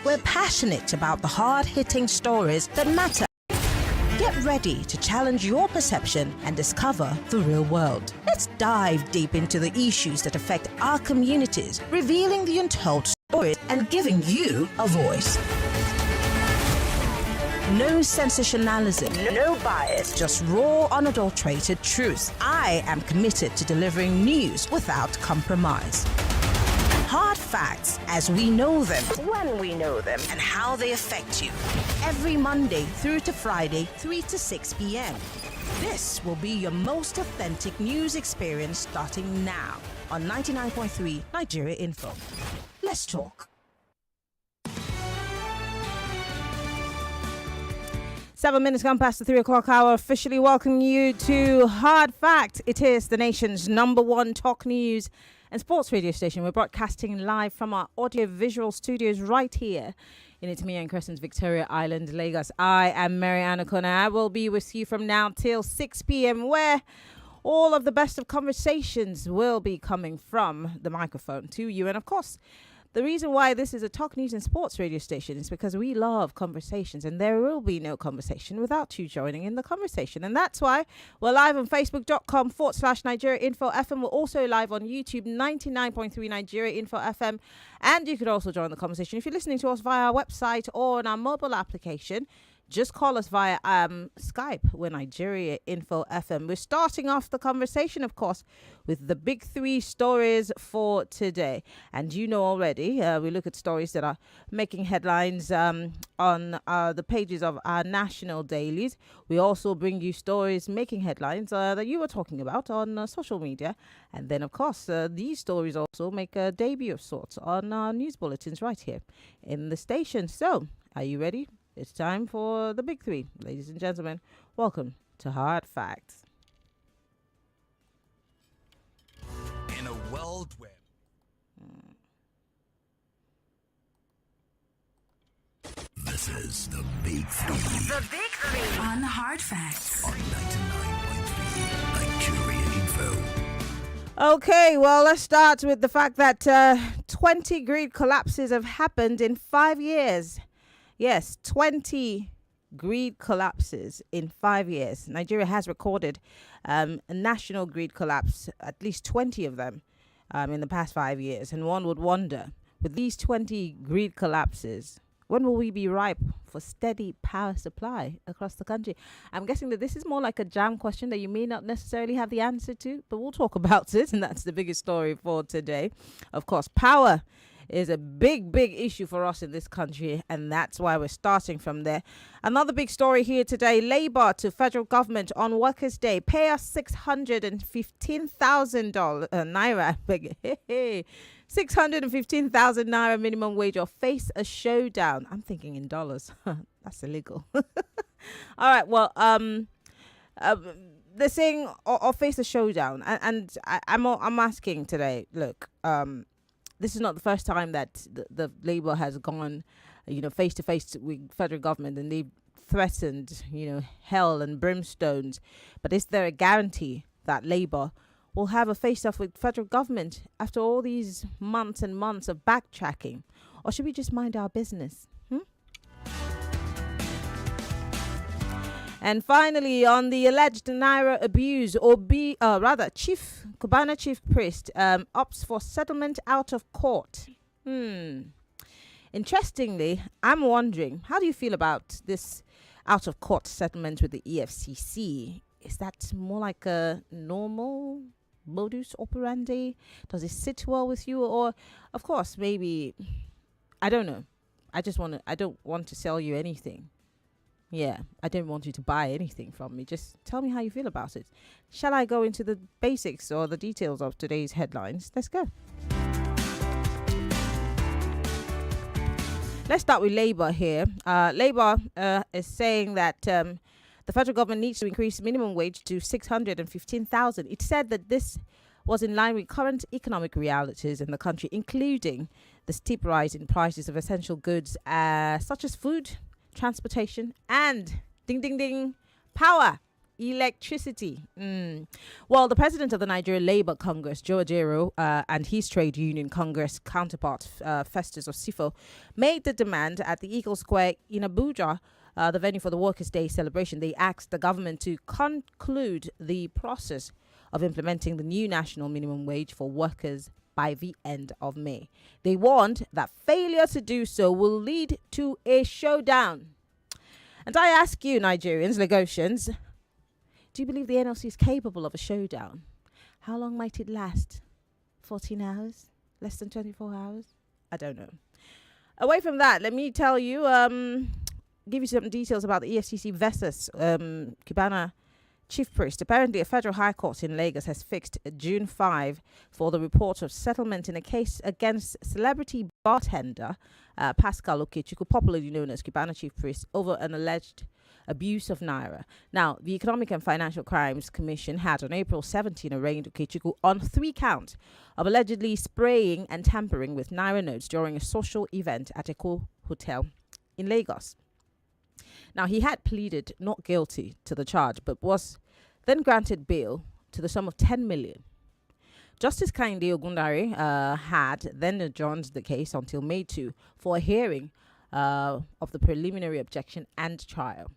We're passionate about the hard-hitting stories that matter. Get ready to challenge your perception and discover the real world. Let's dive deep into the issues that affect our communities, revealing the untold stories and giving you a voice. No sensationalism, no bias, just raw, unadulterated truth. I am committed to delivering news without compromise. Hard facts as we know them, when we know them, and how they affect you. Every Monday through to Friday, 3 to 6 p.m. This will be your most authentic news experience starting now on 99.3 Nigeria Info. Let's talk. 7 minutes gone past the 3 o'clock hour. Officially welcoming you to Hard Fact. It is the nation's #1 talk news and sports radio station. We're broadcasting live from our audio-visual studios right here in Maryann Crescent, Victoria Island, Lagos. I am Maryann Okon. I will be with you from now till 6 p.m. where all of the best of conversations will be coming from the microphone to you. And of course, the reason why this is a talk news and sports radio station is because we love conversations, and there will be no conversation without you joining in the conversation. And that's why we're live on facebook.com/Nigeria Info FM. We're also live on YouTube, 99.3 Nigeria Info FM. And you could also join the conversation if you're listening to us via our website or on our mobile application. Just call us via Skype. We're Nigeria Info FM. We're starting off the conversation, of course, with the big 3 stories for today. And you know already, we look at stories that are making headlines on the pages of our national dailies. We also bring you stories making headlines that you were talking about on social media. And then, of course, these stories also make a debut of sorts on our news bulletins right here in the station. So, are you ready? It's time for the big 3. Ladies and gentlemen, welcome to Hard Facts. In a world where... This is the big 3. The big 3 on Hard Facts. On 99.3 Nigeria Info. Okay, well, let's start with the fact that 20 grid collapses have happened in 5 years. Yes, 20 grid collapses in 5 years. Nigeria has recorded a national grid collapse, at least 20 of them in the past 5 years. And one would wonder, with these 20 grid collapses, when will we be ripe for steady power supply across the country? I'm guessing that this is more like a jam question that you may not necessarily have the answer to, but we'll talk about it. And that's the biggest story for today. Of course, power is a big issue for us in this country, and that's why we're starting from there. Another big story here today: Labour to federal government on Workers' Day. Pay us $615,000 naira. 615,000 naira minimum wage, or face a showdown. I'm thinking in dollars. That's illegal. All right. Well, they're saying or face a showdown, and I'm asking today. Look, this is not the first time that the Labour has gone, face to face with federal government, and they've threatened, hell and brimstones. But is there a guarantee that Labour will have a face-off with federal government after all these months and months of backtracking? Or should we just mind our business? And finally, on the alleged Naira abuse, Cubana chief priest opts for settlement out of court. Interestingly, I'm wondering, how do you feel about this out of court settlement with the EFCC? Is that more like a normal modus operandi? Does it sit well with you? Or, of course, maybe, I don't know. I don't want to sell you anything. Yeah, I don't want you to buy anything from me. Just tell me how you feel about it. Shall I go into the basics or the details of today's headlines? Let's go. Let's start with Labour here. Labour is saying that the federal government needs to increase minimum wage to 615,000. It said that this was in line with current economic realities in the country, including the steep rise in prices of essential goods such as food, transportation, and power. electricity. Well, the president of the Nigeria Labour Congress, Joe Ajero, and his trade union Congress counterpart, Festus of Sifo, made the demand at the Eagle Square in Abuja, the venue for the Workers' Day celebration. They asked the government to conclude the process of implementing the new national minimum wage for workers by the end of May. They warned that failure to do so will lead to a showdown. And I ask you, Nigerians, Lagosians, do you believe the NLC is capable of a showdown? How long might it last? 14 hours? Less than 24 hours? I don't know. Away from that, let me tell you, give you some details about the EFCC versus Cubana Chief Priest. Apparently, a federal high court in Lagos has fixed June 5 for the report of settlement in a case against celebrity bartender Pascal Okechukwu, popularly known as Cubana Chief Priest, over an alleged abuse of Naira. Now, the Economic and Financial Crimes Commission had on April 17 arraigned Okechukwu on 3 counts of allegedly spraying and tampering with Naira notes during a social event at Eko Hotel in Lagos. Now, he had pleaded not guilty to the charge, but was then granted bail to the sum of 10 million. Justice Kainde Ogundare had then adjourned the case until May 2 for a hearing of the preliminary objection and trial.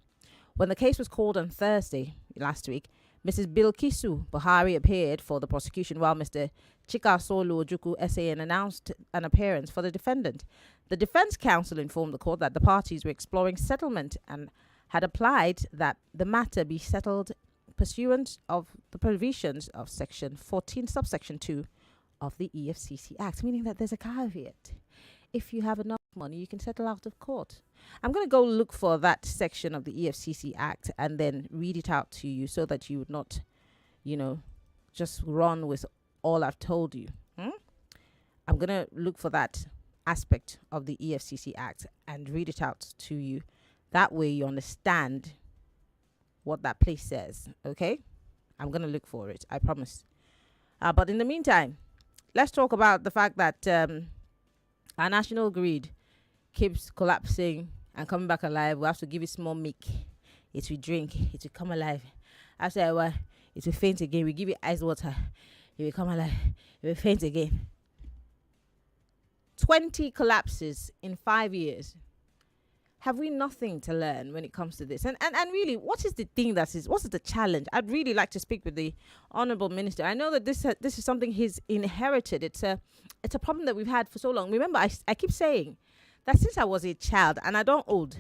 When the case was called on Thursday last week, Mrs. Bilkisu Buhari appeared for the prosecution while Mr. Chika Solu Ojukwu SAN announced an appearance for the defendant. The defense counsel informed the court that the parties were exploring settlement and had applied that the matter be settled pursuant of the provisions of Section 14, subsection 2 of the EFCC Act, meaning that there's a caveat. If you have enough money, you can settle out of court. I'm going to go look for that section of the EFCC Act and then read it out to you so that you would not, just run with all I've told you. I'm going to look for that aspect of the EFCC Act and read it out to you. That way you understand what that place says, okay? I'm going to look for it, I promise. But in the meantime, let's talk about the fact that our national grid keeps collapsing and coming back alive. We have to give it small milk. It will drink. It will come alive. After a while, it will faint again. We give it ice water. It will come alive. It will faint again. 20 collapses in 5 years. Have we nothing to learn when it comes to this? And really, what is the thing what is the challenge? I'd really like to speak with the Honourable Minister. I know that this is something he's inherited. It's a problem that we've had for so long. Remember, I keep saying that since I was a child, and I don't old,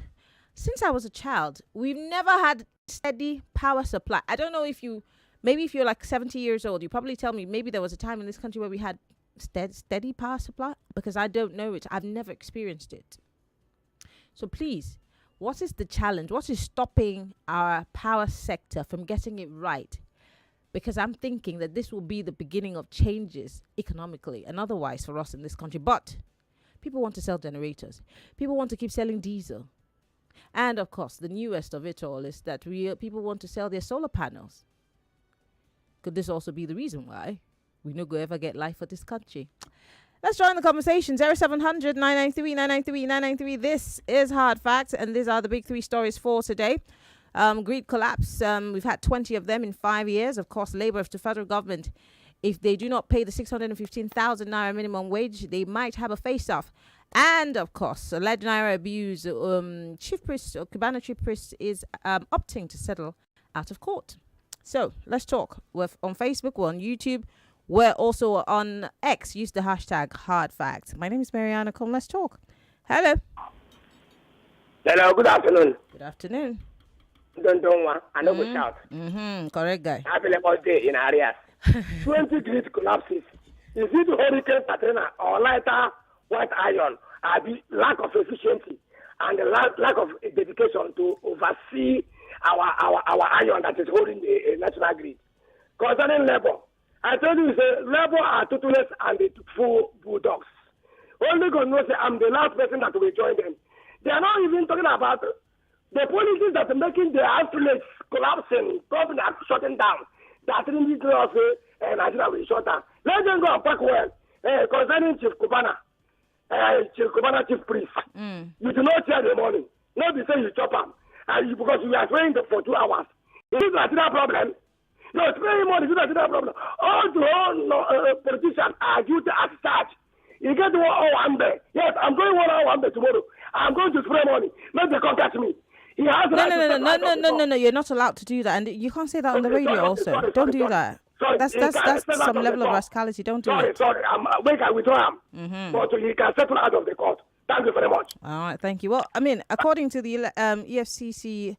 since I was a child, we've never had steady power supply. I don't know if you're like 70 years old, you probably tell me maybe there was a time in this country where we had steady power supply, because I don't know it. I've never experienced it. So please, what is the challenge? What is stopping our power sector from getting it right? Because I'm thinking that this will be the beginning of changes economically and otherwise for us in this country. But people want to sell generators. People want to keep selling diesel. And of course, the newest of it all is that people want to sell their solar panels. Could this also be the reason why we no go ever get life for this country? Let's join the conversation. 0700 993 993 993. This is Hard Facts, and these are the big 3 stories for today. Grid collapse. We've had 20 of them in 5 years. Of course, Labour to federal government. If they do not pay the 615,000 naira minimum wage, they might have a face-off. And of course, alleged naira abuse. Chief Priest, Cubana Chief Priest, is opting to settle out of court. So let's talk. We're on Facebook. We're on YouTube. We're also on X. Use the hashtag HardFacts. My name is Maryann Okon. Let's talk. Hello. Hello, good afternoon. Good afternoon. Don't I know go shout. Correct guy. Happy Labor Day in areas. 20 grid collapses. Is it Hurricane Katrina or lighter white iron? The lack of efficiency and the lack of dedication to oversee our iron that is holding the national grid. Concerning Labour, I tell you, Labour are toothless and the full bulldogs. Only God knows I'm the last person that will join them. They are not even talking about the policies that are making the outlets collapsing, government are shutting down. That Trinity Law say Nigeria will shut down. Let them go and pack well. Concerning Chief Cubana, Chief Priest, you do not share the money. Not be say you chop them. Because you are praying for 2 hours. Is it a Nigeria problem? No, spending money is not a Nigeria problem. All the whole politicians are guilty as such. You get one day. Yes, I'm going one day tomorrow. I'm going to spray money. Let them come catch me. He has No. You're not allowed to do that, and you can't say that on the radio. Don't do that. That's some level of rascality. Don't do it. Sorry. Wait, I withdraw him. But he can settle out of the court. Thank you very much. All right, thank you. Well, I mean, according to the EFCC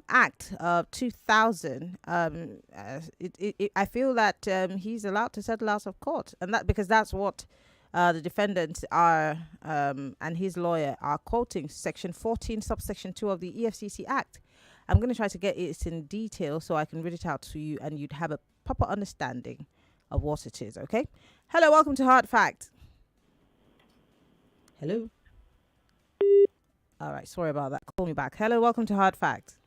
Act of 2000, I feel that he's allowed to settle out of court, and that because that's what the defendants are and his lawyer are quoting Section 14, subsection 2 of the EFCC Act. I'm going to try to get it in detail so I can read it out to you and you'd have a proper understanding of what it is, okay? Hello, welcome to Hard Fact. Hello? All right, sorry about that. Call me back. Hello, welcome to Hard Fact.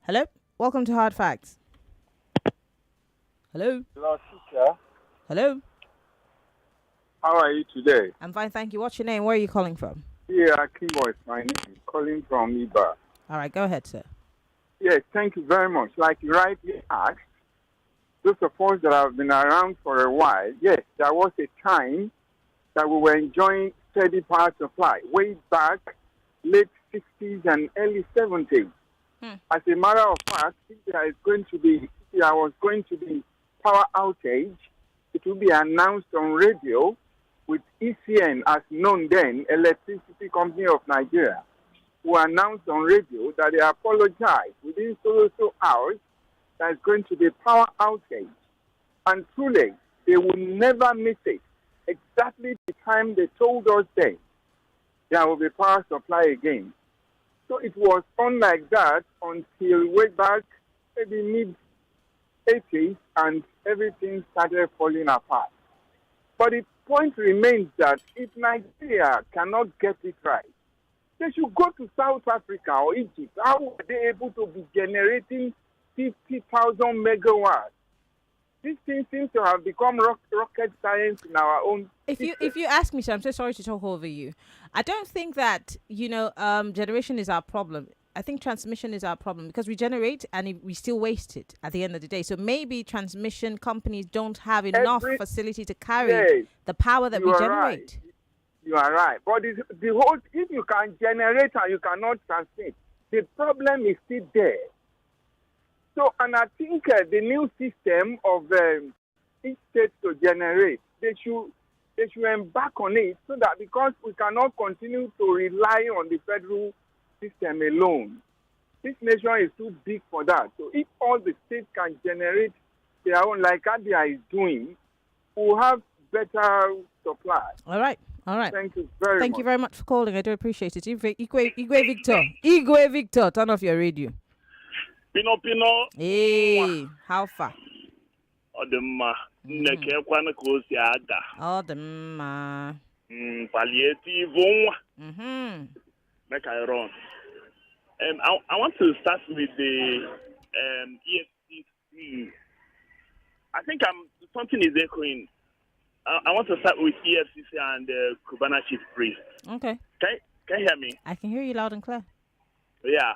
Hello, welcome to Hard Fact. Hello? Hello, sister. Hello? How are you today? I'm fine, thank you. What's your name? Where are you calling from? Yeah, Kimbo is my name. Calling from Iba. All right, go ahead, sir. Yes, thank you very much. Like you rightly asked, those of us that have been around for a while, yes, there was a time that we were enjoying steady power supply way back late 60s and early 70s. As a matter of fact, if there was going to be power outage, it will be announced on radio with ECN, as known then, Electricity Company of Nigeria, who announced on radio that they apologize within so hours there's going to be power outage. And truly, they will never miss it. Exactly the time they told us then, there will be power supply again. So it was on like that until way back, maybe mid-80s, and everything started falling apart. But the point remains that if Nigeria cannot get it right, they should go to South Africa or Egypt. How were they able to be generating 50,000 megawatts? This thing seems to have become rocket science in our own. If you ask me, sir, I'm so sorry to talk over you. I don't think that generation is our problem. I think transmission is our problem because we generate and we still waste it at the end of the day. So maybe transmission companies don't have enough facility to carry the power that we generate. Right. You are right. But the whole, if you can generate and you cannot transmit, the problem is still there. So, and I think the new system of each state to generate, they should embark on it so that because we cannot continue to rely on the federal system alone. This nation is too big for that. So if all the states can generate their own, like Abia is doing, we'll have better supply. All right. Thank you very much. Thank you very much for calling. I do appreciate it. Igwe Victor, turn off your radio. Pino. Hey, how far? Odemma. Neke kwana kosi aga. Odemma. Palliative one. Make I run. I want to start with the EFCC. I think something is echoing. I want to start with EFCC and Cubana Chief Priest. Okay. Can you hear me? I can hear you loud and clear. Yeah.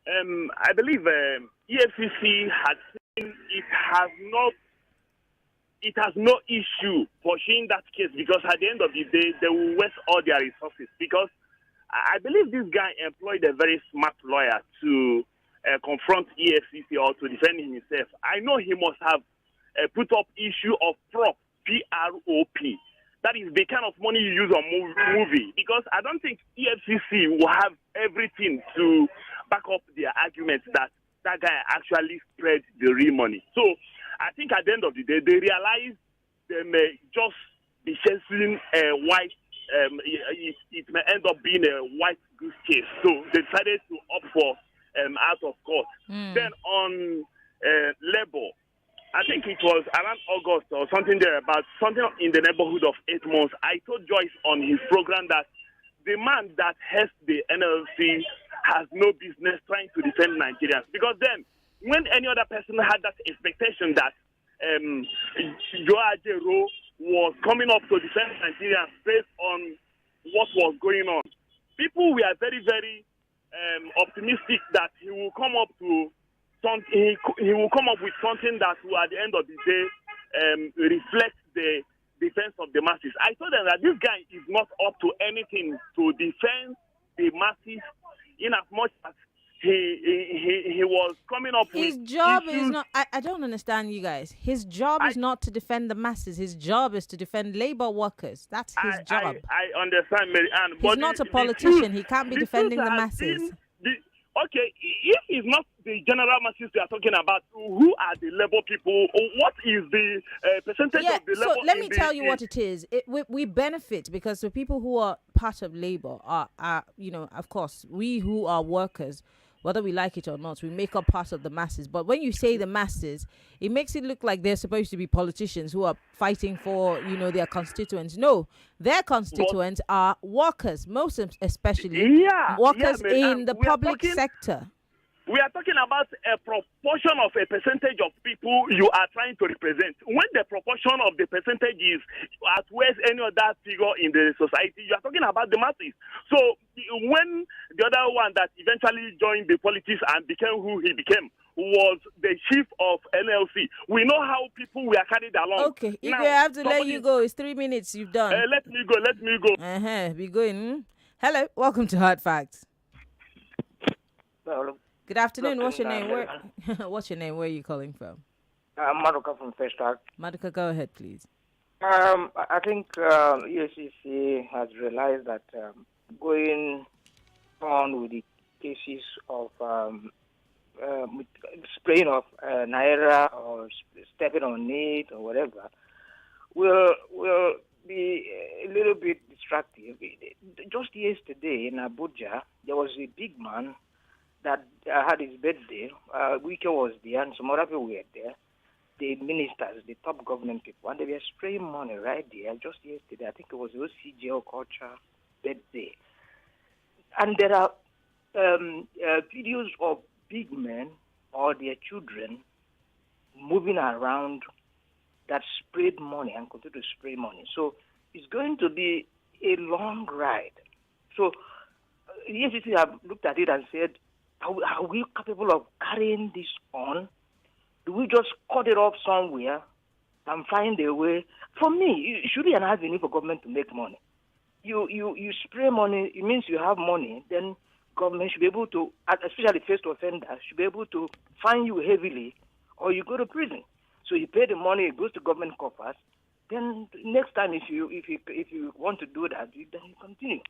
I believe EFCC has seen it has no issue pursuing that case because at the end of the day, they will waste all their resources because I believe this guy employed a very smart lawyer to confront EFCC or to defend himself. I know he must have put up issue of prop, P-R-O-P. That is the kind of money you use on movie. Because I don't think EFCC will have everything to back up their arguments that guy actually spread the real money. So I think at the end of the day, they realize they may just be chasing a white, it may end up being a white goose case. So they decided to opt for out of court. Then on labor, I think it was around August or something there, about something in the neighborhood of 8 months. I told Joyce on his program that the man that heads the NLC has no business trying to defend Nigerians. Because then, when any other person had that expectation that Joe Ajero was coming up to defend Nigerians based on what was going on, people were very, very optimistic that he will come up to something. He will come up with something that will, at the end of the day, reflect the defense of the masses. I told them that this guy is not up to anything to defend the masses, in as much as he was coming up with his job issues. is not. I don't understand you guys. His job is not to defend the masses. His job is to defend labor workers. That's his job. I understand, Maryann. He's not a politician. He can't be defending the masses. Okay, if it's not the general masses we are talking about, who are the labor people? What is the percentage of the labor? So let me tell you what it is. We benefit because the people who are part of labor are, of course, we who are workers, whether we like it or not, we make up part of the masses. But when you say the masses, it makes it look like they're supposed to be politicians who are fighting for, their constituents. No, their constituents are workers, most especially workers in the public sector. We are talking about a proportion of a percentage of people you are trying to represent. When the proportion of the percentage is outweighs any other figure in the society, you are talking about the masses. So when the other one that eventually joined the politics and became who he became was the chief of NLC, we know how people were carried along. Okay, if I have to let you go, it's 3 minutes, you've done. Let me go. Be going. Hello, welcome to Hard Facts. Hello. Good afternoon. What's your name? What's your name? Where are you calling from? Maduka from Festac. Maduka, go ahead, please. I think EFCC has realized that going on with the cases of spraying of naira or stepping on it or whatever will be a little bit distracting. Just yesterday in Abuja, there was a big man that had his birthday. Wike was there and some other people were there. The ministers, the top government people, and they were spraying money right there just yesterday. I think it was OCJ Culture birthday. And there are videos of big men or their children moving around that sprayed money and continue to spray money. So it's going to be a long ride. So the EFCC have looked at it and said, are we capable of carrying this on? Do we just cut it off somewhere and find a way? For me, it should be an avenue for government to make money. You spray money, it means you have money, then government should be able to, especially first offenders, should be able to fine you heavily or you go to prison. So you pay the money, it goes to government coffers. Then next time if you want to do that, then you continue.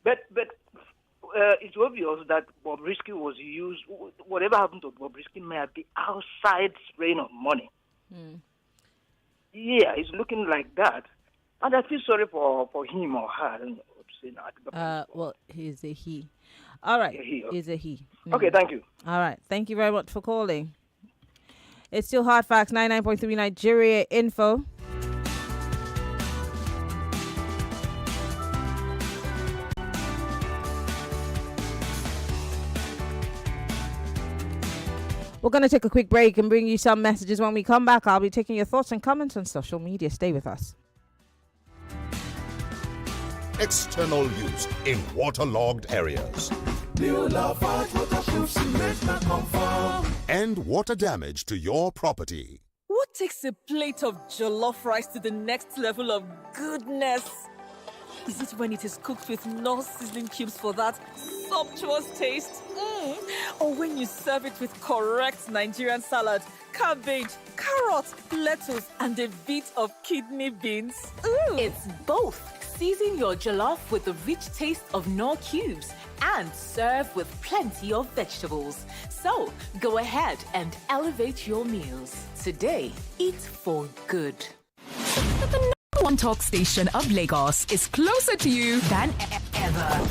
But it's obvious that Bobrisky was used. Whatever happened to Bobrisky may be outside spraying of money. Yeah, it's looking like that, and I feel sorry for him or her. I don't know what to say now. Well, he's a he. All right, okay. He's a he. Okay, thank you. All right, thank you very much for calling. It's still Hard Facts 99.3 Nigeria Info. We're going to take a quick break and bring you some messages. When we come back, I'll be taking your thoughts and comments on social media. Stay with us. External use in waterlogged areas. And water damage to your property. What takes a plate of jollof rice to the next level of goodness? Is it when it is cooked with no seasoning cubes for that sumptuous taste? Or when you serve it with correct Nigerian salad, cabbage, carrot, lettuce, and a bit of kidney beans? It's both. Season your jollof with the rich taste of Knorr cubes and serve with plenty of vegetables. So go ahead and elevate your meals. Today, eat for good. The #1 talk station of Lagos is closer to you than ever.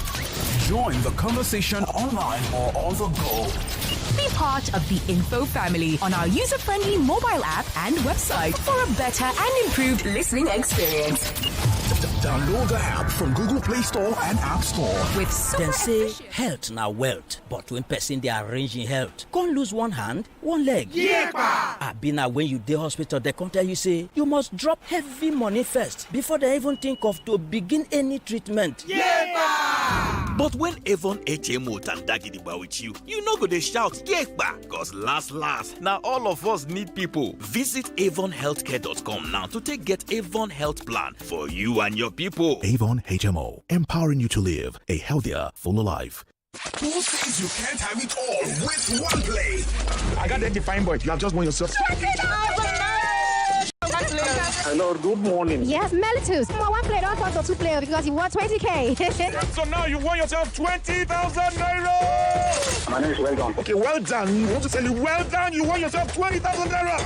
Join the conversation online or on the go. Be part of the Info family on our user-friendly mobile app and website for a better and improved listening experience. Download the app from Google Play Store and App Store. With Dem say health na wealth, but when person dey arrange in health, come lose one hand, one leg. Abi na when you dey hospital, they come tell you say you must drop heavy money first before they even think of to begin any treatment. But when Avon HMO Tandagidigba with you, you no go dey shout yekpa, cause last now all of us need people. Visit avonhealthcare.com now to get Avon Health Plan for you and your people. Avon HMO, empowering you to live a healthier, fuller life. Who says you can't have it all with one play? I got that defined boy. You have just won yourself. Hello, good morning. Yes, Melitus. One play, don't talk to two players because you won 20K. So now you won yourself 20,000 naira. My name is Well Done. Okay, well done. You want to tell you well done. You won yourself 20,000 naira.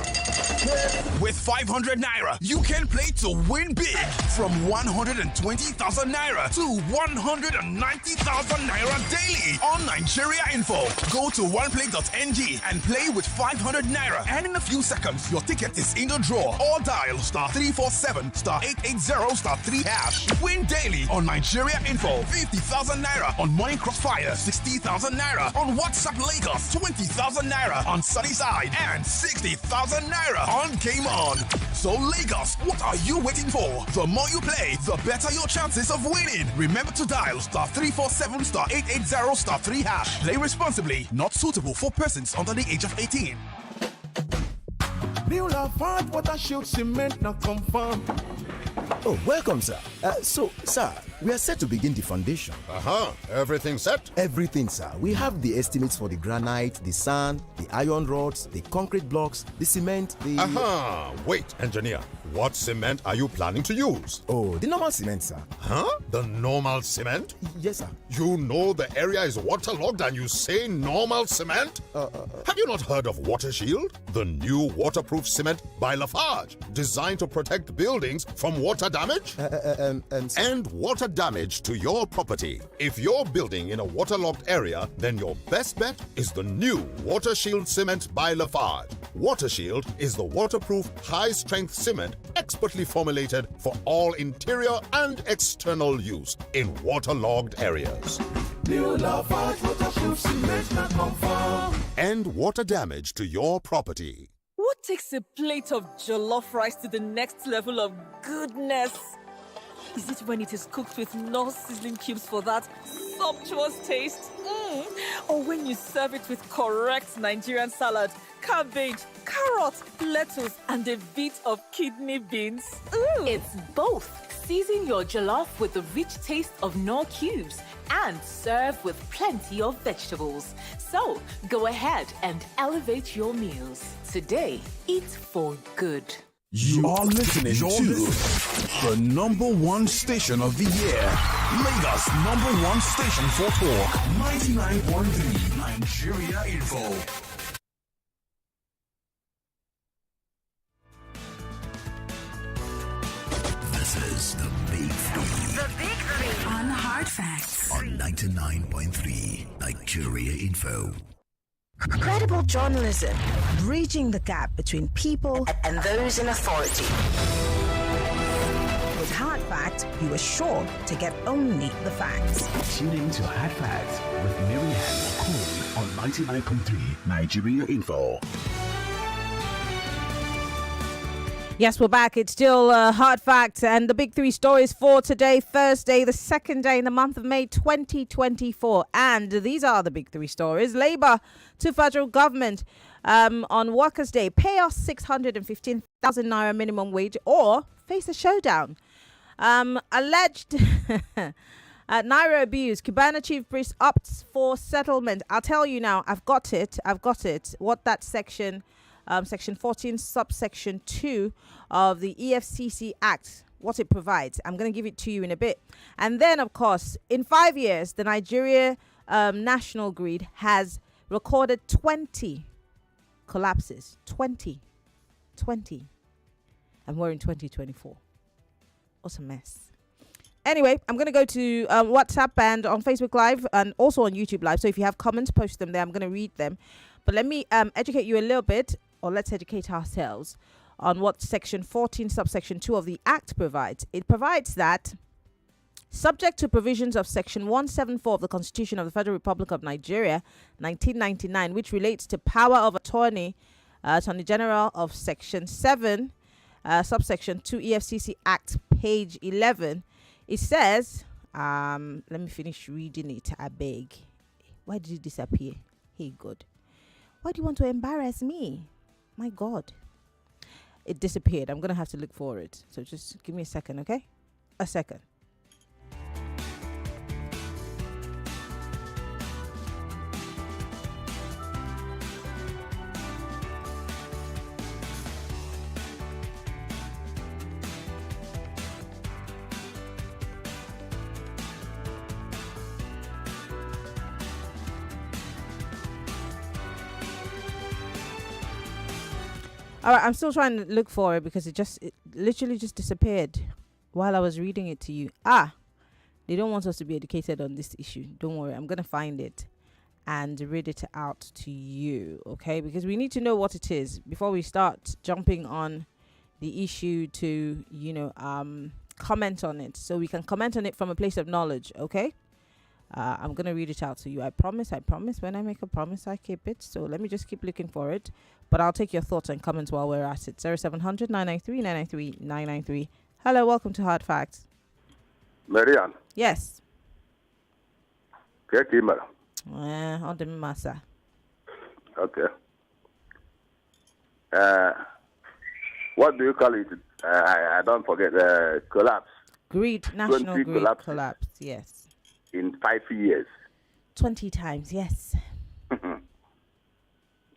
With 500 naira, you can play to win big. From 120,000 naira to 190,000 naira daily on Nigeria Info. Go to oneplay.ng and play with 500 naira. And in a few seconds, your ticket is in the draw. Or dial *347*880*3#. Win daily on Nigeria Info. 50,000 naira on Money Crossfire. 60,000 naira on WhatsApp Lagos. 20,000 naira on Sunnyside. And 60,000 naira on Game On. So Lagos, what are you waiting for? The more you play, the better your chances of winning. Remember to dial *347*880*3#. Play responsibly. Not suitable for persons under the age of 18. New Lafarge Water Shield Cement now confirm. Oh, welcome, sir. Sir, we are set to begin the foundation. Everything set? Everything, sir. We have the estimates for the granite, the sand, the iron rods, the concrete blocks, the cement, the... Wait, engineer. What cement are you planning to use? Oh, the normal cement, sir. The normal cement? Yes, sir. You know the area is waterlogged and you say normal cement? Have you not heard of Water Shield? The new waterproof cement by Lafarge, designed to protect buildings from water damage and water damage to your property. If you're building in a waterlogged area, then your best bet is the new Water Shield cement by Lafarge. Water Shield is the waterproof, high-strength cement expertly formulated for all interior and external use in waterlogged areas. New Lafarge Water Shield Cement now confirm. And water damage to your property. What takes a plate of jollof rice to the next level of goodness? Is it when it is cooked with no sizzling cubes for that sumptuous taste? Or when you serve it with correct Nigerian salad, cabbage, carrot, lettuce, and a bit of kidney beans? It's both. Season your jollof with the rich taste of Knorr cubes and serve with plenty of vegetables. So go ahead and elevate your meals. Today, eat for good. You are listening to the #1 station of the year. Lagos #1 station for talk. 99.3 Nigeria Info. This is the Big Three. The Big Three on Hard Facts on 99.3 Nigeria Info. Credible journalism, bridging the gap between people and those in authority. With Hard Facts, you are sure to get only the facts. Tune in to Hard Facts with Maryann Okon on 99.3 Nigeria Info. Yes, we're back. It's still Hard Facts and the big three stories for today, Thursday, the second day in the month of May 2024. And these are the big three stories. Labour to federal government on Workers' Day. Pay us 615,000 naira minimum wage or face a showdown. Alleged naira abuse. Cubana chief priest opts for settlement. I'll tell you now. I've got it. What that section... Section 14, subsection 2 of the EFCC Act, what it provides. I'm going to give it to you in a bit. And then, of course, in 5 years, the Nigeria National Grid has recorded 20 collapses. 20. And we're in 2024. What a mess. Anyway, I'm going to go to WhatsApp and on Facebook Live and also on YouTube Live. So if you have comments, post them there. I'm going to read them. But let me educate you a little bit, or let's educate ourselves on what Section 14, subsection 2 of the Act provides. It provides that, subject to provisions of Section 174 of the Constitution of the Federal Republic of Nigeria, 1999, which relates to power of attorney, Attorney General of Section 7, subsection 2 EFCC Act, page 11, it says, Let me finish reading it. I beg. Why did it disappear? Hey God, why do you want to embarrass me? My God, it disappeared. I'm gonna have to look for it. So just give me a second, okay? A second. All right, I'm still trying to look for it because it literally just disappeared while I was reading it to you. They don't want us to be educated on this issue. Don't worry, I'm gonna find it and read it out to you, okay? Because we need to know what it is before we start jumping on the issue to, comment on it. So we can comment on it from a place of knowledge, okay? I'm going to read it out to you. I promise. When I make a promise, I keep it. So let me just keep looking for it. But I'll take your thoughts and comments while we're at it. 0700 993 993 993. Hello, welcome to Hard Facts. Maryann. Yes. Okay, On the massa. Okay. What do you call it? I don't forget. Collapse. National grid collapse. Yes. In 5 years. 20 times, yes.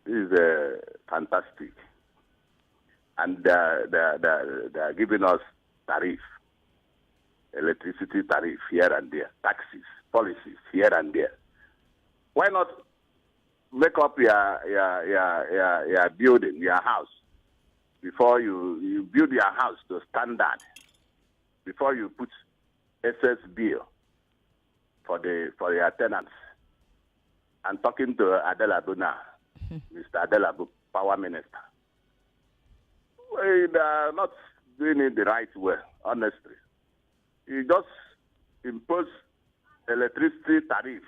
This is fantastic. And they're giving us tariff, electricity tariff here and there, taxes, policies here and there. Why not make up your building, your house, before you build your house to standard, before you put excess bill for your tenants? I'm talking to Adelabu now, Mr. Adelabu, Power Minister. We are not doing it the right way, honestly. You just impose electricity tariff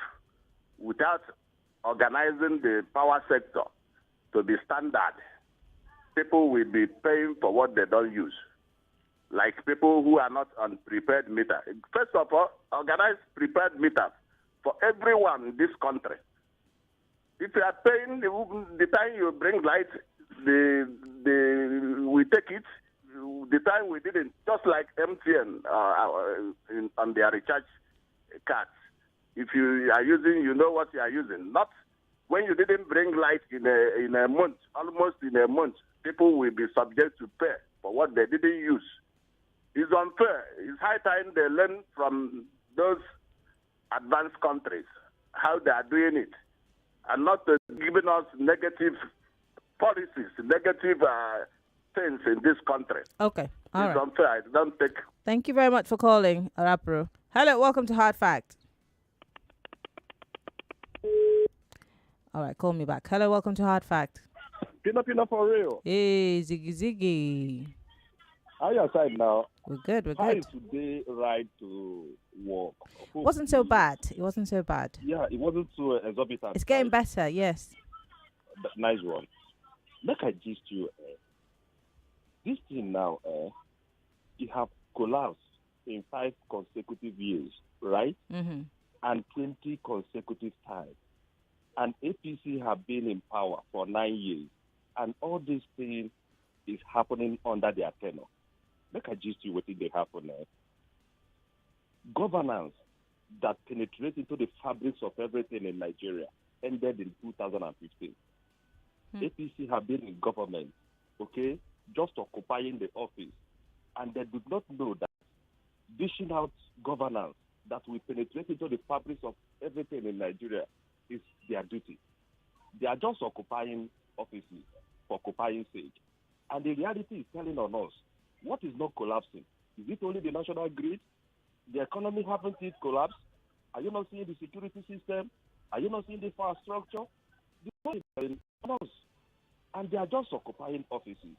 without organizing the power sector to be standard. People will be paying for what they don't use. Like people who are not on prepaid meter. First of all, organize prepaid meters for everyone in this country. If you are paying the time you bring light, we take it. The time we didn't, just like MTN on their recharge cards. If you are using, you know what you are using. Not when you didn't bring light in a month, almost in a month, people will be subject to pay for what they didn't use. It's unfair. It's high time they learn from those advanced countries how they are doing it, and not giving us negative policies, negative things in this country. Okay, all it's right. Unfair. It don't take. Thank you very much for calling, Arapro. Hello, welcome to Hard Fact. All right, call me back. Hello, welcome to Hard Fact. Pina for real. Hey, Ziggy. How are you outside now? We're good. How is today right to work? Wasn't so bad. It wasn't so bad. Yeah, it wasn't too exorbitant. It's getting better, yes. Nice one. Look, I gist you. This thing now, it have collapsed in 5 consecutive years, right? Mm-hmm. And 20 consecutive times. And APC have been in power for 9 years. And all this thing is happening under their tenure. Make I gist you what they happen now. Governance that penetrates into the fabrics of everything in Nigeria ended in 2015. APC have been in government, okay, just occupying the office. And they did not know that dishing out governance that will penetrate into the fabrics of everything in Nigeria is their duty. They are just occupying offices for occupying sake. And the reality is telling on us, what is not collapsing? Is it only the national grid? The economy haven't it collapsed? Are you not seeing the security system? Are you not seeing the infrastructure? This is on us. And they are just occupying offices.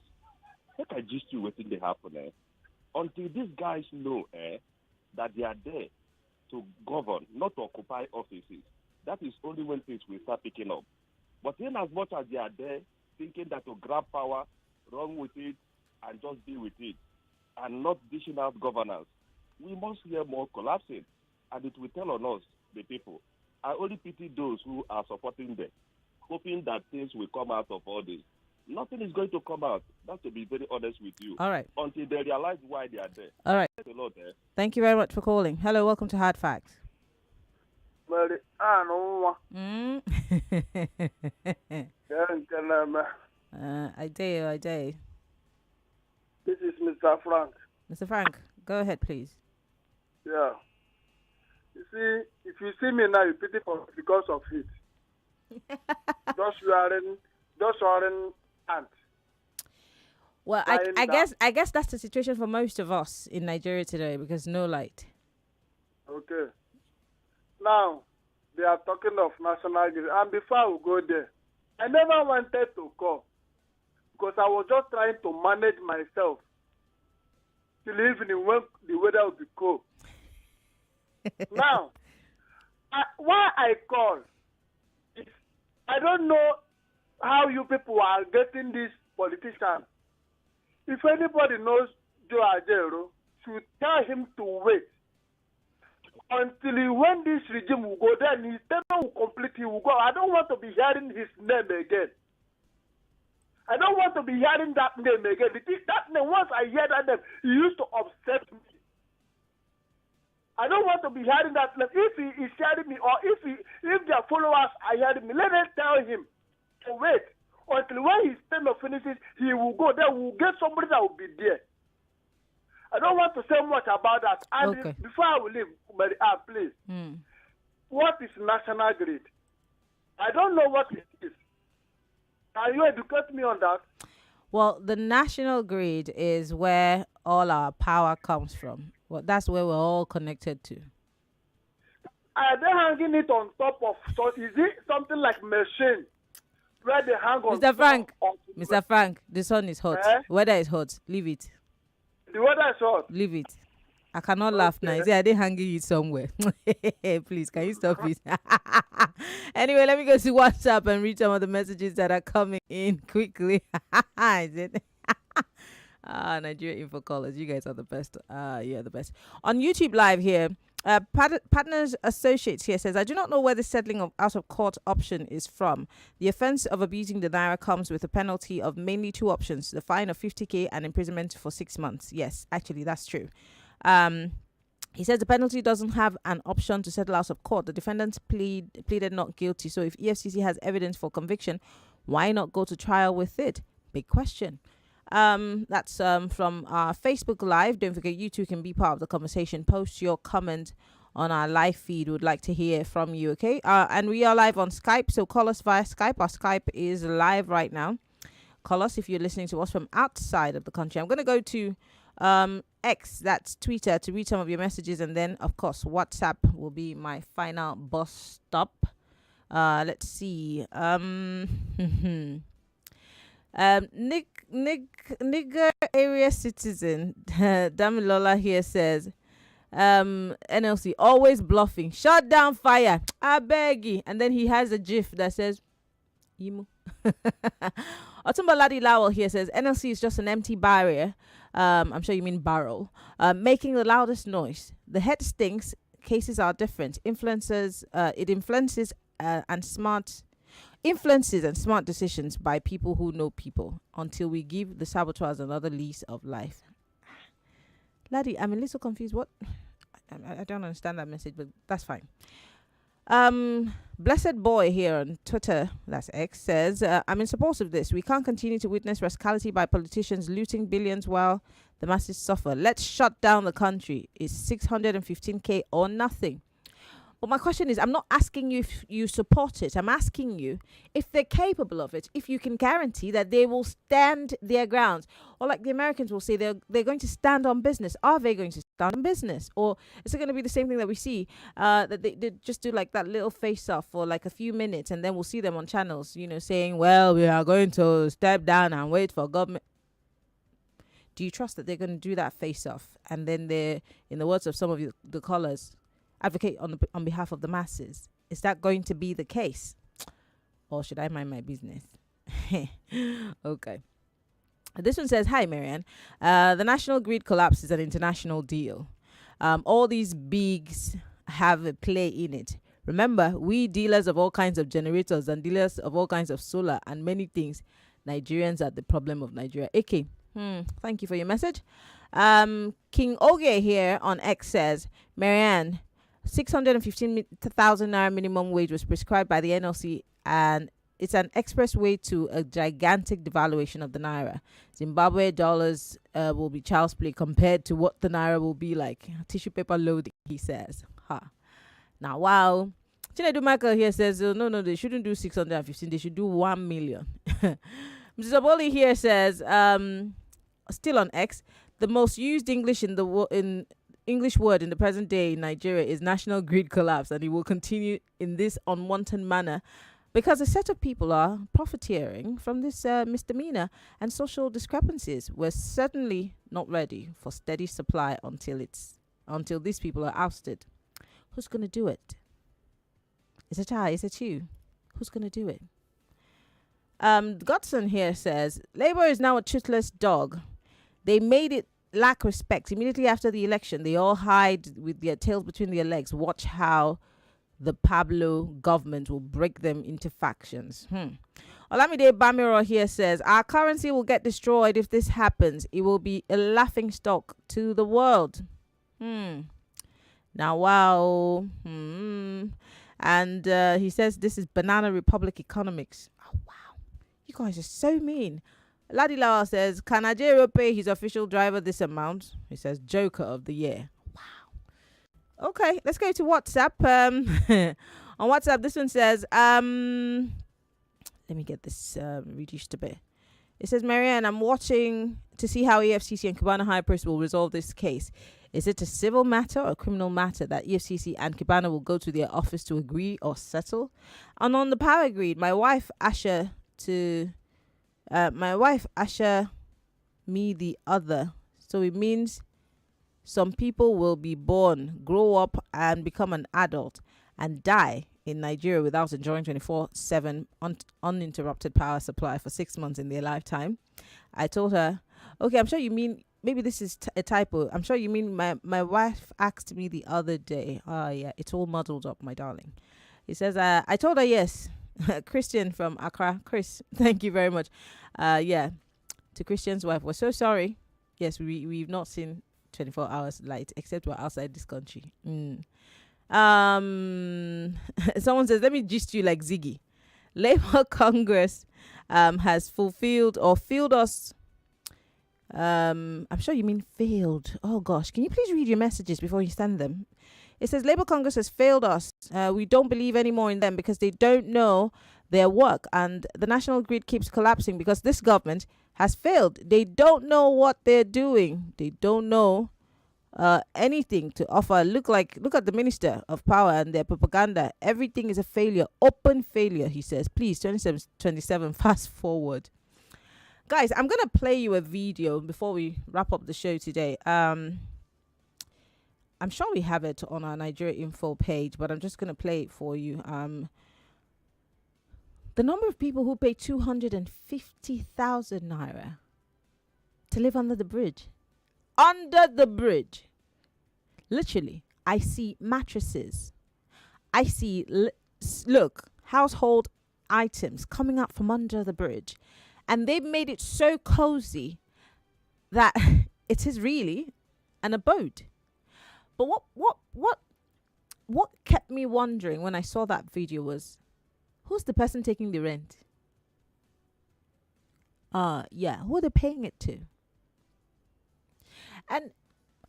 Like I just you waiting to happen, until these guys know that they are there to govern, not to occupy offices. That is only when things will start picking up. But in as much as they are there, thinking that to grab power, run with it, and just be with it, and not dishing out governance, we must hear more collapsing. and it will tell on us, the people. I only pity those who are supporting them, hoping that things will come out of all this. Nothing is going to come out. That's to be very honest with you. All right. Until they realize why they are there. All right. Thanks a lot, Thank you very much for calling. Hello, welcome to Hard Facts. I dare. This is Mr. Frank. Mr. Frank, go ahead, please. Yeah. You see, if you see me now, you pity for because of it. just wearing ants. Well, I guess that's the situation for most of us in Nigeria today because no light. Okay. Now, they are talking of national grid. And before I will go there, I never wanted to call because I was just trying to manage myself till evening when the weather will be cold. Now, why I call is I don't know how you people are getting this politician. If anybody knows Joe Ajero, should tell him to wait until when this regime will go, then his tenure will complete, he will go. I don't want to be hearing his name again. I don't want to be hearing that name again. That name, once I hear that name, he used to upset me. I don't want to be hearing that name. If he is hearing me, or if their followers are hearing me, let them tell him to wait until when his tenure finishes, he will go. Then we'll get somebody that will be there. I don't want to say much about that. And okay. Before I will leave, please, what is national grid? I don't know what it is. Can you educate me on that? Well, the national grid is where all our power comes from. Well, that's where we're all connected to. Are they hanging it on top of? So is it something like machine where they hang on? Mr. Frank, the sun is hot. Weather is hot. Leave it. The weather is hot. Leave it. I cannot laugh now. Are they hanging it somewhere? Please, can you stop it? Anyway, let me go to WhatsApp and read some of the messages that are coming in quickly. Is it? Nigeria Info Callers, you guys are the best. Yeah, the best. On YouTube Live here, Partners Associates here says, I do not know where the settling of out of court option is from. The offense of abusing the naira comes with a penalty of mainly two options, the fine of 50k and imprisonment for 6 months. Yes, actually, that's true. He says the penalty doesn't have an option to settle out of court. The defendants pleaded not guilty. So if EFCC has evidence for conviction, why not go to trial with it? Big question. That's from our Facebook Live. Don't forget, you too can be part of the conversation. Post your comment on our live feed. We'd like to hear from you, okay? And we are live on Skype, so call us via Skype. Our Skype is live right now. Call us if you're listening to us from outside of the country. I'm going to go to X, that's Twitter, to read some of your messages, and then, of course, WhatsApp will be my final bus stop. Let's see. Nigger area citizen Damilola here says, NLC always bluffing. Shut down fire. I beg you. And then he has a gif that says, Imu. Otumba Ladi Lowell here says, NLC is just an empty barrier. I'm sure you mean barrel. Making the loudest noise. The head stinks. Cases are different. It influences and smart decisions by people who know people until we give the saboteurs another lease of life. Laddie, I'm a little confused. What? I don't understand that message, but that's fine. Blessed Boy here on Twitter, that's X, says, I'm in support of this. We can't continue to witness rascality by politicians looting billions while the masses suffer. Let's shut down the country. It's 615k or nothing. But my question is, I'm not asking you if you support it. I'm asking you if they're capable of it, if you can guarantee that they will stand their grounds. Or like the Americans will say, they're going to stand on business. Are they going to stand on business? Or is it going to be the same thing that we see, that they just do like that little face-off for like a few minutes, and then we'll see them on channels, saying, well, we are going to step down and wait for government. Do you trust that they're going to do that face-off? And then they're, in the words of some of the callers, advocate on behalf of the masses. Is that going to be the case? Or should I mind my business? Okay. This one says, hi, Maryann. The national grid collapse is an international deal. All these bigs have a play in it. Remember, we dealers of all kinds of generators and dealers of all kinds of solar and many things, Nigerians are the problem of Nigeria. AK, thank you for your message. King Oge here on X says, Maryann, 615,000 naira minimum wage was prescribed by the NLC, and it's an express way to a gigantic devaluation of the naira. Zimbabwe dollars will be child's play compared to what the naira will be like. Tissue paper load, he says. Now, wow. Chinedu Michael here says, no, they shouldn't do 615. They should do 1 million. Mrs. Oboli here says, still on X, the most used English English word in the present day in Nigeria is national grid collapse, and it will continue in this unwanted manner because a set of people are profiteering from this misdemeanor and social discrepancies. We're certainly not ready for steady supply until these people are ousted. Who's going to do it? Is it I? Is it you? Who's going to do it? Godson here says, Labour is now a toothless dog. They made it lack respect. Immediately after the election, they all hide with their tails between their legs. Watch how the Pablo government will break them into factions. Olamide Bamiro here says, our currency will get destroyed if this happens. It will be a laughing stock to the world. Now, wow. And he says this is Banana Republic economics. Oh, wow. You guys are so mean. Ladilawa says, can Nigeria pay his official driver this amount? He says, Joker of the year. Wow. Okay, let's go to WhatsApp. On WhatsApp, this one says, let me get this reduced a bit. It says, Maryann, I'm watching to see how EFCC and Cubana High Press will resolve this case. Is it a civil matter or a criminal matter that EFCC and Cubana will go to their office to agree or settle? And on the power grid, my wife Asha me the other. So it means some people will be born, grow up and become an adult and die in Nigeria without enjoying 24/7 uninterrupted power supply for 6 months in their lifetime. I told her, okay, I'm sure you mean, maybe this is a typo. I'm sure you mean my wife asked me the other day. Oh, yeah, it's all muddled up, my darling. He says, I told her yes. Christian from Accra. Chris, thank you very much. Yeah, to Christian's wife, we're so sorry. Yes, we've not seen 24 hours light, except we're outside this country. Someone says, let me gist you like Ziggy. Labour Congress has fulfilled or failed us. I'm sure you mean failed. Oh gosh, can you please read your messages before you send them? It says Labour Congress has failed us. We don't believe anymore in them because they don't know their work, and the national grid keeps collapsing because this government has failed. They don't know what they're doing. They don't know anything to offer. Look at the Minister of Power and their propaganda. Everything is a failure, open failure, he says. Please, 27, fast forward. Guys, I'm going to play you a video before we wrap up the show today. I'm sure we have it on our Nigeria info page, but I'm just going to play it for you. The number of people who pay 250,000 naira to live under the bridge. Under the bridge. Literally, I see mattresses. I see, look, household items coming up from under the bridge. And they've made it so cozy that it is really an abode. But what kept me wondering when I saw that video was, who's the person taking the rent? Yeah, who are they paying it to? And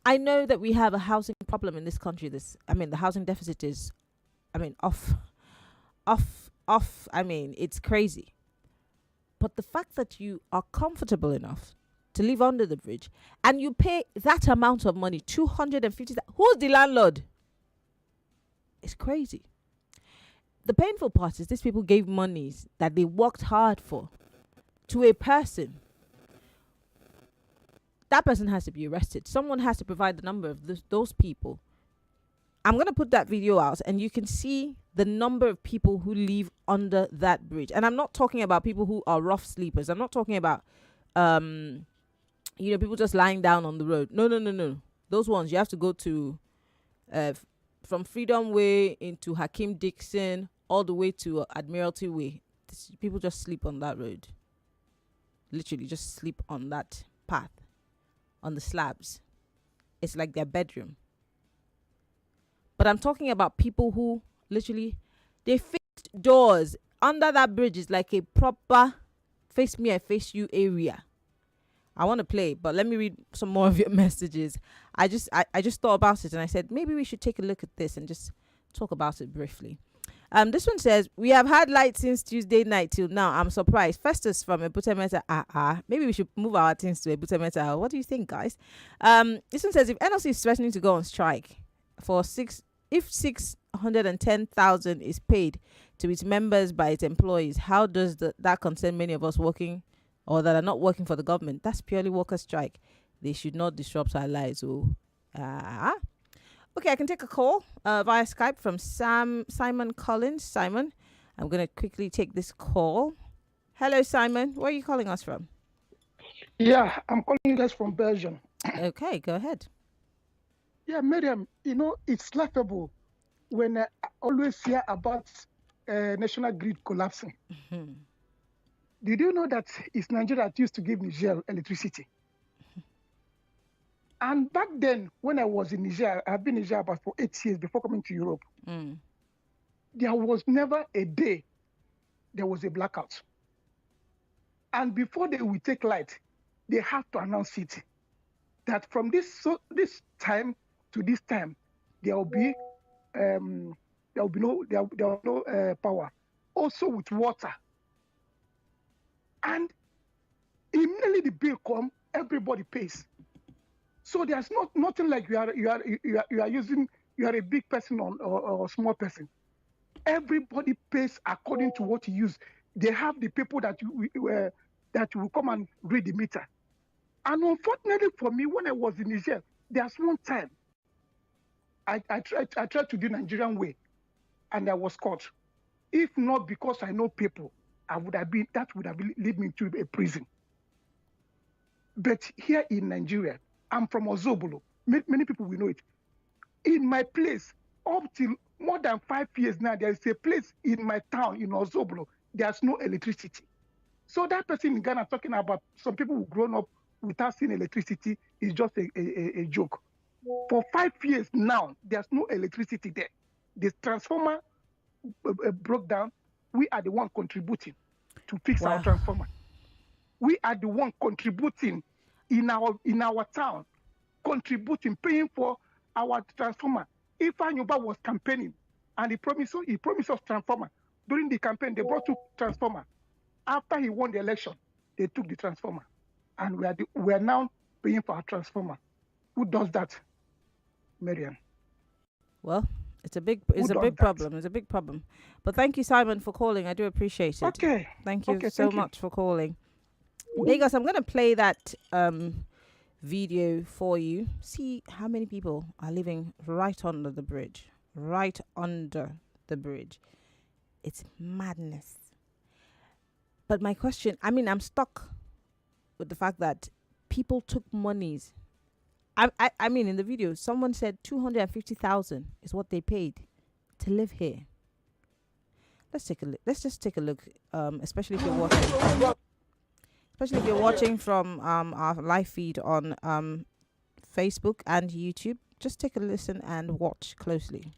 I know that we have a housing problem in this country. The housing deficit is, it's crazy. But the fact that you are comfortable enough to live under the bridge and you pay that amount of money, 250,000, who's the landlord? It's crazy. The painful part is these people gave monies that they worked hard for to a person. That person has to be arrested. Someone has to provide the number of those people. I'm going to put that video out and you can see the number of people who live under that bridge. And I'm not talking about people who are rough sleepers. I'm not talking about, people just lying down on the road. No. Those ones, you have to go to from Freedom Way into Hakeem Dixon, all the way to Admiralty Way. People just sleep on that road. Literally just sleep on that path, on the slabs. It's like their bedroom. But I'm talking about people who literally, they fixed doors under that bridge. Is like a proper face me, I face you area. I want to play, but let me read some more of your messages. I just thought about it and I said, maybe we should take a look at this and just talk about it briefly. This one says, we have had light since Tuesday night till now. I'm surprised. Festus from Ebutemeta. Maybe we should move our things to Ebutemeta. What do you think, guys? This one says, if NLC is threatening to go on strike if 610,000 is paid to its members by its employees, how does that concern many of us working or that are not working for the government? That's purely worker strike. They should not disrupt our lives. Okay, I can take a call via Skype from Simon Collins. Simon, I'm going to quickly take this call. Hello, Simon. Where are you calling us from? Yeah, I'm calling you guys from Belgium. Okay, go ahead. Yeah, Miriam, it's laughable when I always hear about national grid collapsing. Mm-hmm. Did you know that it's Nigeria that used to give Niger electricity? And back then, when I was in Niger, I've been in Niger about for 8 years before coming to Europe. There was never a day there was a blackout. And before they will take light, they have to announce it that from this time to this time, there will be no power. Also with water. And immediately the bill comes, everybody pays. So there's nothing like you are a big person or a small person. Everybody pays according to what you use. They have the people that will come and read the meter. And unfortunately for me, when I was in Niger, there's one time I tried to do Nigerian way, and I was caught. If not because I know people, that would have led me to a prison. But here in Nigeria, I'm from Ozobolo. Many people will know it. In my place, up till more than 5 years now, there is a place in my town in Ozobolo. There's no electricity. So that person in Ghana talking about some people who grown up without seeing electricity is just a joke. For 5 years now, there's no electricity there. The transformer broke down. We are the one contributing to fix our transformer. We are the one contributing in our town, contributing, paying for our transformer. If Anyuba was campaigning and he promised us transformer, during the campaign they brought 2 transformer. After he won the election, they took the transformer, and we are now paying for our transformer. Who does that, Maryann? Well, it's a big problem. It's a big problem. But thank you, Simon, for calling. I do appreciate it. Okay. Thank you so much for calling. Lagos, I'm going to play that video for you. See how many people are living right under the bridge. Right under the bridge. It's madness. But my question, I'm stuck with the fact that people took monies. I mean, in the video, someone said 250,000 is what they paid to live here. Let's just take a look, especially if you're watching. Especially if you're watching from our live feed on Facebook and YouTube. Just take a listen and watch closely.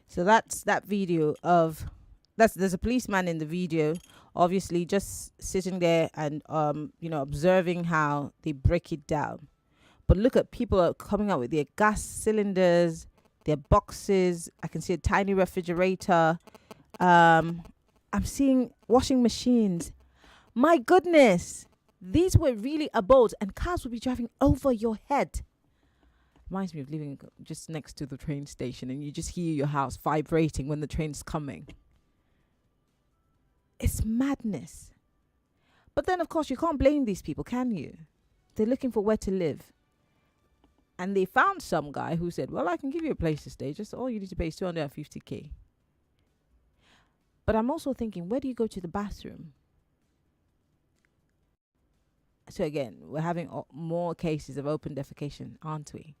So that's that video of there's a policeman in the video, obviously just sitting there and observing how they break it down. But look at people are coming out with their gas cylinders, their boxes. I can see a tiny refrigerator. I'm seeing washing machines. My goodness. These were really abodes, and cars would be driving over your head. Reminds me of living just next to the train station, and you just hear your house vibrating when the train's coming. It's madness. But then, of course, you can't blame these people, can you? They're looking for where to live. And they found some guy who said, well, I can give you a place to stay. Just all you need to pay is 250K. But I'm also thinking, where do you go to the bathroom? So again, we're having more cases of open defecation, aren't we?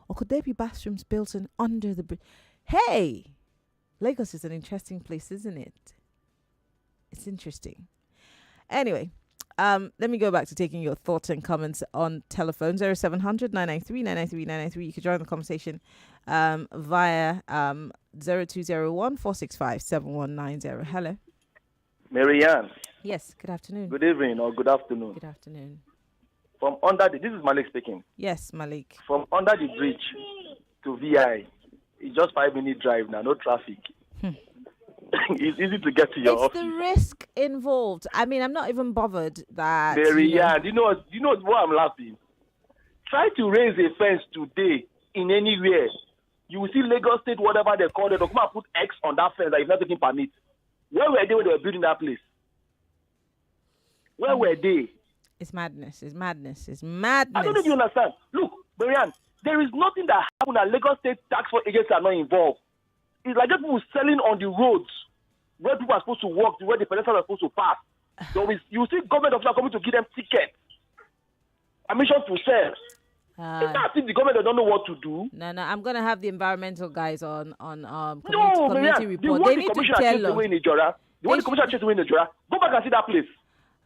Or could there be bathrooms built in under the bridge? Hey! Lagos is an interesting place, isn't it? It's interesting. Anyway, let me go back to taking your thoughts and comments on telephone 0700 993 993 993. You can join the conversation via 0201 465 7190. Hello. Maryann. Yes, good afternoon. Good evening or good afternoon. Good afternoon. From under this is Malik speaking. Yes, Malik. From under the bridge to VI, it's just 5-minute drive now, no traffic. It's easy to get to your office. It's the risk involved. I mean, I'm not even bothered that. Maryann, you know why I'm laughing? Try to raise a fence today in anywhere. You will see Lagos State, whatever they call it, they'll come and put X on that fence that is not taking permit. Where were they when they were building that place? Where were they? It's madness. It's madness. It's madness. I don't know if you understand. Look, Maryann, there is nothing that happened at Lagos State tax force agents are not involved. It's like people selling on the roads where people are supposed to walk, where the pedestrians are supposed to pass. So you see government officials coming to give them tickets, permission to sell. It's not as if the government don't know what to do. No, I'm going to have the environmental guys on Maryann, community report. They need to tell us. The one the commissioner chased away in Nigeria, go back and see that place.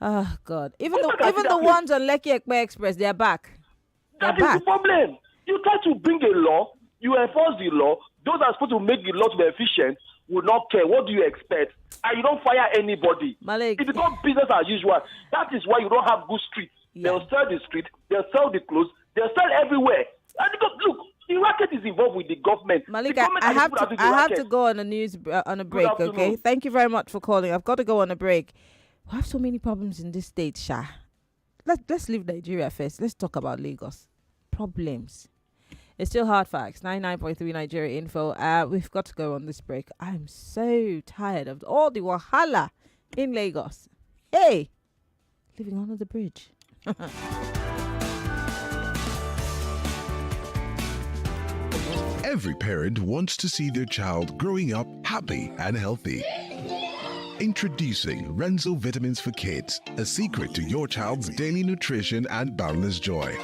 Oh, God. Even the ones on Lekki Ekpe Express, they're back. That is the problem. You try to bring a law, you enforce the law, those that are supposed to make the law to be efficient will not care. What do you expect? And you don't fire anybody. Malik. It becomes business as usual. That is why you don't have good streets. Yeah. They'll sell the street, they'll sell the clothes, they'll sell everywhere. And because, look, the racket is involved with the government. Malik, the government I have to go on a break, okay? Thank you very much for calling. I've got to go on a break. We have so many problems in this state, Sha. Let's leave Nigeria first. Let's talk about Lagos. Problems. It's still Hard Facts, 99.3 Nigeria Info. We've got to go on this break. I'm so tired of all the wahala in Lagos. Hey, living under the bridge. Every parent wants to see their child growing up happy and healthy. Introducing Renzo Vitamins for Kids, a secret to your child's daily nutrition and boundless joy.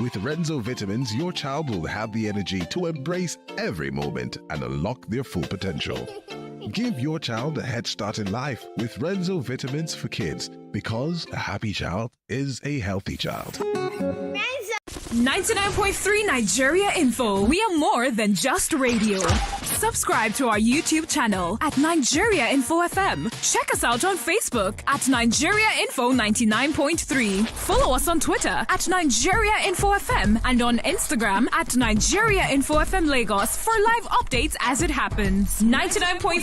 With Renzo Vitamins, your child will have the energy to embrace every moment and unlock their full potential. Give your child a head start in life with Renzo Vitamins for Kids, because a happy child is a healthy child. 99.3 Nigeria Info. We are more than just radio. Subscribe to our YouTube channel at Nigeria Info FM. Check us out on Facebook at Nigeria Info 99.3. Follow us on Twitter at Nigeria Info FM and on Instagram at Nigeria Info FM Lagos for live updates as it happens. 99.3